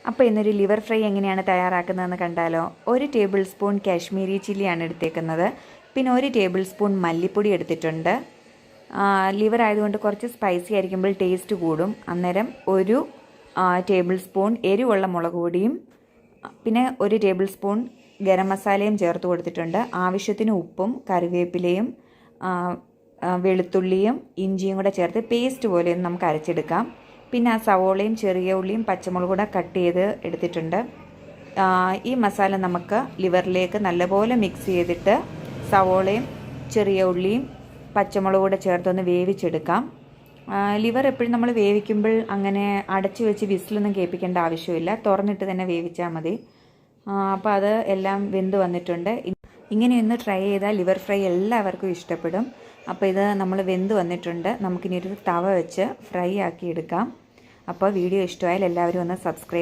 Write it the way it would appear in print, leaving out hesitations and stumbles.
അപ്പോൾ ഇന്നൊരു liver fry എങ്ങനെയാണ് തയ്യാറാക്കുന്നതെന്ന് കണ്ടാലോ. 1 ടേബിൾ സ്പൂൺ കാശ്മീരി ചില്ലിയാണ് എടുത്തേക്കുന്നത്. പിന്നെ 1 ടേബിൾ സ്പൂൺ മല്ലിപ്പൊടി എടുത്തിട്ടുണ്ട്. ലിവർ ആയതുകൊണ്ട് കുറച്ച് സ്പൈസി ആയിരിക്കുമ്പോൾ ടേസ്റ്റ് കൂടും. അന്നേരം 1 ടേബിൾ സ്പൂൺ എരിവുള്ള മുളക് പൊടിയും പിന്നെ 1 ടേബിൾ സ്പൂൺ ഗരം മസാലയും ചേർത്ത് കൊടുത്തിട്ടുണ്ട്. ആവശ്യത്തിന് ഉപ്പും കറിവേപ്പിലയും വെളുത്തുള്ളിയും ഇഞ്ചിയും കൂടെ ചേർത്ത് പേസ്റ്റ് പോലെ നമുക്ക് അരച്ചെടുക്കാം. പിന്നെ സവോളയും ചെറിയ ഉള്ളിയും പച്ചമുളകും കൂടെ കട്ട് ചെയ്ത് എടുത്തിട്ടുണ്ട്. ഈ മസാല നമുക്ക് ലിവറിലേക്ക് നല്ലപോലെ മിക്സ് ചെയ്തിട്ട് സവോളയും ചെറിയ ഉള്ളിയും പച്ചമുളകും കൂടെ ചേർത്തൊന്ന് വേവിച്ചെടുക്കാം. ലിവർ എപ്പോഴും നമ്മൾ വേവിക്കുമ്പോൾ അങ്ങനെ അടച്ചു വെച്ച് വിസിലൊന്നും കേൾപ്പിക്കേണ്ട ആവശ്യമില്ല, തുറന്നിട്ട് തന്നെ വേവിച്ചാൽ മതി. അപ്പോൾ അത് എല്ലാം വെന്ത് വന്നിട്ടുണ്ട്. ഇങ്ങനെയൊന്ന് ട്രൈ ചെയ്താൽ ലിവർ ഫ്രൈ എല്ലാവർക്കും ഇഷ്ടപ്പെടും. അപ്പോൾ ഇത് നമ്മൾ വെന്ത് വന്നിട്ടുണ്ട്. നമുക്കിനി ഒരു തവ വെച്ച് ഫ്രൈ ആക്കി എടുക്കാം. അപ്പോൾ വീഡിയോ ഇഷ്ടമായാൽ എല്ലാവരും ഒന്ന് സബ്സ്ക്രൈബ്